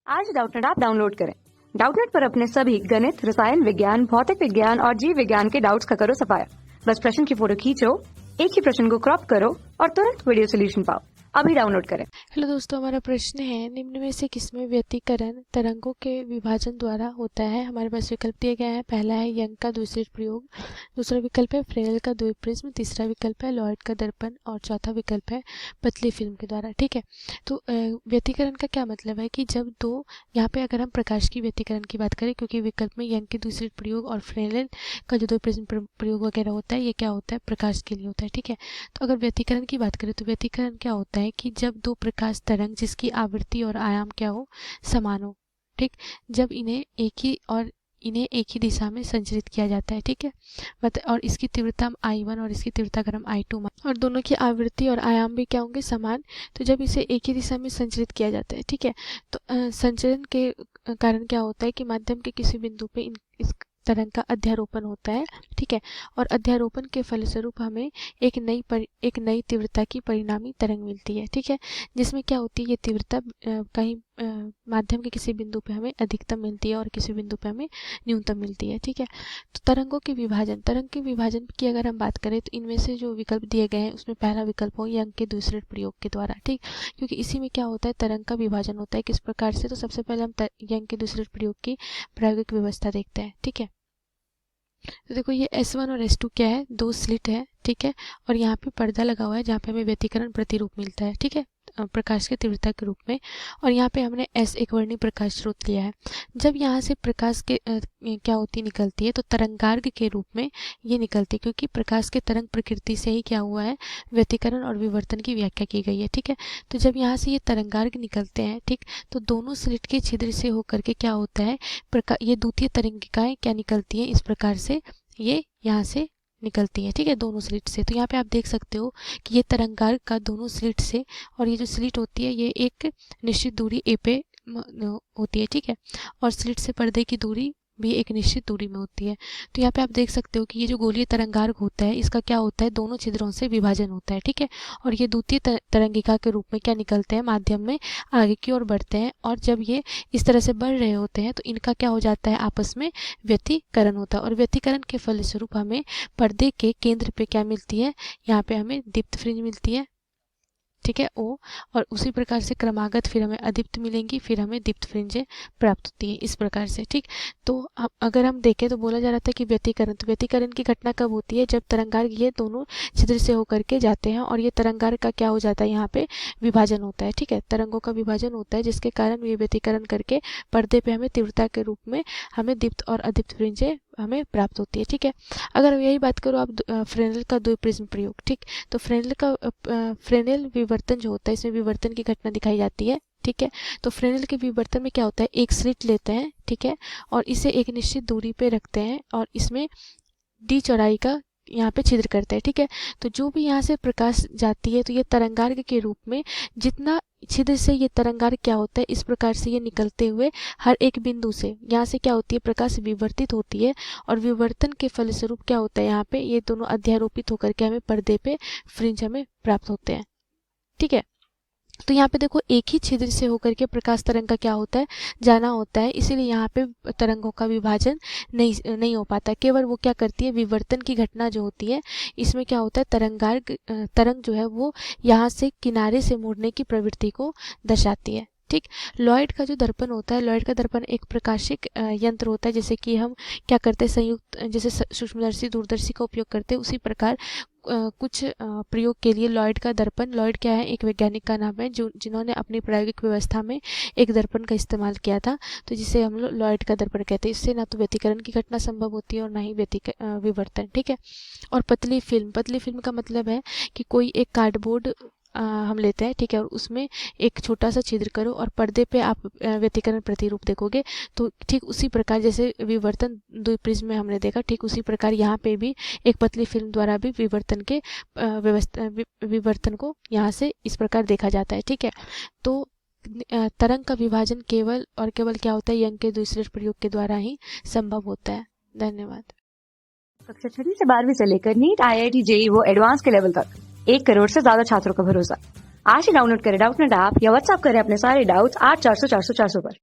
आज Doubtnut app download करें। Doubtnut पर अपने सभी गणित, रसायन विज्ञान, भौतिक विज्ञान और जीव विज्ञान के डाउट्स का करो सफाया। बस प्रश्न की फोटो खींचो, एक ही प्रश्न को क्रॉप करो और तुरंत वीडियो सोल्यूशन पाओ। अभी डाउनलोड करें। हेलो दोस्तों, हमारा प्रश्न है निम्न में से किसमें व्यतिकरण तरंगों के विभाजन द्वारा होता है। हमारे पास विकल्प दिए गए हैं। पहला है यंग का द्विस्लिट प्रयोग, दूसरा विकल्प है फ्रेनेल का द्विप्रिज्म, तीसरा विकल्प है लॉयड का दर्पण और चौथा विकल्प है पतली फिल्म के द्वारा। ठीक है, तो व्यतिकरण का क्या मतलब है कि जब दो, यहाँ पे अगर हम प्रकाश की व्यतिकरण की बात करें, क्योंकि विकल्प में यंग के द्विस्लिट प्रयोग और फ्रेनेल का जो द्विप्रिज्म प्रयोग वगैरह होता है, ये क्या होता है, प्रकाश के लिए होता है। ठीक है, तो अगर व्यतिकरण की बात करें तो व्यतिकरण क्या होता है कि जब दो प्रकाश तरंग जिसकी आवृत्ति और आयाम क्या हो, समान हो। ठीक, जब इन्हें एक ही दिशा में संचरित किया जाता है। ठीक है, और इसकी तीव्रता हम I1 और इसकी तीव्रता अगर हम I2 और दोनों की आवृत्ति और आयाम भी क्या होंगे, समान। तो जब इसे एक ही दिशा में संचरित किया जाता है, ठीक है, तो संचरण के कारण क्या होता है कि माध्यम के किसी बिंदु पे इस तरंग का अध्यारोपण होता है। ठीक है, और अध्यारोपण के फलस्वरूप हमें एक नई तीव्रता की परिणामी तरंग मिलती है। ठीक है, जिसमें क्या होती है, ये तीव्रता कहीं माध्यम के किसी बिंदु पे हमें अधिकतम मिलती है और किसी बिंदु पे हमें न्यूनतम मिलती है। ठीक है, तो तरंग के विभाजन की अगर हम बात करें तो इनमें से जो विकल्प दिए गए हैं उसमें पहला विकल्प हो यंग के दूसरे प्रयोग के द्वारा। ठीक, क्योंकि इसी में क्या होता है, तरंग का विभाजन होता है। किस प्रकार से, तो सबसे पहले हम यंग के दूसरे प्रयोग की प्रायोगिक व्यवस्था देखते हैं। ठीक है, तो देखो ये S1 और S2 क्या है, दो स्लिट है। ठीक है, और यहाँ पे पर्दा लगा हुआ है जहाँ पे हमें व्यतिकरण प्रतिरूप मिलता है। ठीक है, प्रकाश की तीव्रता के रूप में, और यहाँ पे हमने S एक वर्णी प्रकाश स्रोत लिया है। जब यहाँ से प्रकाश के क्या होती निकलती है, तो तरंगार्ग के रूप में ये निकलती है, क्योंकि प्रकाश के तरंग प्रकृति से ही क्या हुआ है, व्यतिकरण और विवर्तन की व्याख्या की गई है। ठीक है, तो जब यहाँ से ये तरंगार्ग निकलते हैं, ठीक, तो दोनों स्लिट के छिद्र से होकर के क्या होता है, ये द्वितीय तरंगिकाएं क्या निकलती है, इस प्रकार से ये यहाँ से निकलती है। ठीक है, दोनों स्लिट से। तो यहाँ पे आप देख सकते हो कि ये तरंगार्ग का दोनों स्लिट से, और ये जो स्लिट होती है ये एक निश्चित दूरी ए पे होती है। ठीक है, और स्लिट से पर्दे की दूरी भी एक निश्चित दूरी में होती है। तो यहाँ पे आप देख सकते हो कि ये जो गोलीय तरंगार्ग होता है, इसका क्या होता है, दोनों छिद्रों से विभाजन होता है। ठीक है, और ये द्वितीय तरंगिका के रूप में क्या निकलते हैं, माध्यम में आगे की ओर बढ़ते हैं, और जब ये इस तरह से बढ़ रहे होते हैं तो इनका क्या हो जाता है, आपस में व्यतिकरण होता है। और व्यतिकरण के फलस्वरूप हमें पर्दे के केंद्र पे क्या मिलती है, यहाँ पे हमें दीप्त फ्रिंज मिलती है। ठीक है, ओ, और उसी प्रकार से क्रमागत फिर हमें अदीप्त मिलेंगी, फिर हमें दीप्त फ्रिंजें प्राप्त होती है, इस प्रकार से। ठीक, तो अगर हम देखें तो बोला जा रहा था कि व्यतिकरण, तो व्यतिकरण की घटना कब होती है, जब तरंगार्ग ये दोनों छिद्र से होकर के जाते हैं, और ये तरंगार्ग का क्या हो जाता है, यहाँ पे विभाजन होता है। ठीक है, तरंगों का विभाजन होता है, जिसके कारण ये व्यतिकरण करके पर्दे पे हमें तीव्रता के रूप में हमें दीप्त और अदीप्त फ्रिंजें हमें प्राप्त होती है। ठीक है, अगर यही बात करो आप फ्रेनेल का द्विप्रिज्म प्रयोग, ठीक, तो फ्रेनेल विवर्तन जो होता है, इसमें विवर्तन की घटना दिखाई जाती है। ठीक है, तो फ्रेनेल के विवर्तन में क्या होता है, एक स्लिट लेते हैं, ठीक है, और इसे एक निश्चित दूरी पे रखते हैं, और इसमें d चौड़ाई का यहाँ पे छिद्र करते हैं। ठीक है, तो जो भी यहाँ से प्रकाश जाती है, तो ये तरंगार्ग के रूप में जितना छिद्र से ये तरंगार्ग क्या होता है, इस प्रकार से ये निकलते हुए हर एक बिंदु से यहाँ से क्या होती है, प्रकाश विवर्तित होती है, और विवर्तन के फलस्वरूप क्या होता है, यहाँ पे ये दोनों अध्यारोपित होकर के हमें पर्दे पे फ्रिंज हमें प्राप्त होते हैं। ठीक है, तो यहाँ पे देखो एक ही छिद्र से होकर के प्रकाश तरंग का क्या होता है, जाना होता है, इसीलिए यहाँ पे तरंगों का विभाजन नहीं हो पाता। केवल वो क्या करती है, विवर्तन की घटना जो होती है, इसमें क्या होता है, तरंग जो है वो यहाँ से किनारे से मुड़ने की प्रवृत्ति को दर्शाती है। ठीक, लॉयड का जो दर्पण होता है, लॉयड का दर्पण एक प्रकाशिक यंत्र होता है, जैसे कि हम क्या करते हैं, संयुक्त जैसे सूक्ष्मदर्शी दूरदर्शी का उपयोग करते हैं, उसी प्रकार कुछ प्रयोग के लिए लॉयड का दर्पण, लॉयड क्या है, एक वैज्ञानिक का नाम है जिन्होंने अपनी प्रायोगिक व्यवस्था में एक दर्पण का इस्तेमाल किया था, तो जिसे हम लोग लॉयड का दर्पण कहते हैं। इससे ना तो व्यतिकरण की घटना संभव होती है और ना ही विवर्तन। ठीक है, और पतली फिल्म का मतलब है कि कोई एक कार्डबोर्ड हम लेते हैं, ठीक है, और उसमें एक छोटा सा छिद्र करो और पर्दे पे आप व्यतिकरण प्रतिरूप देखोगे, तो ठीक उसी प्रकार जैसे विवर्तन द्विप्रिज्म में हमने देखा, ठीक उसी प्रकार यहाँ पे भी एक पतली फिल्म द्वारा भी विवर्तन को यहाँ से इस प्रकार देखा जाता है। ठीक है, तो तरंग का विभाजन केवल और केवल क्या होता है, यंग के द्विस्लिट प्रयोग के द्वारा ही संभव होता है। धन्यवाद। कक्षा 6 से 12वीं से लेकर नीट, IIT, JEE वो एडवांस के लेवल तक 1 करोड़ से ज्यादा छात्रों का भरोसा। आज ही डाउनलोड करें डाउटनेट ऐप या व्हाट्सएप करें अपने सारे डाउट्स 8400 400 400 पर।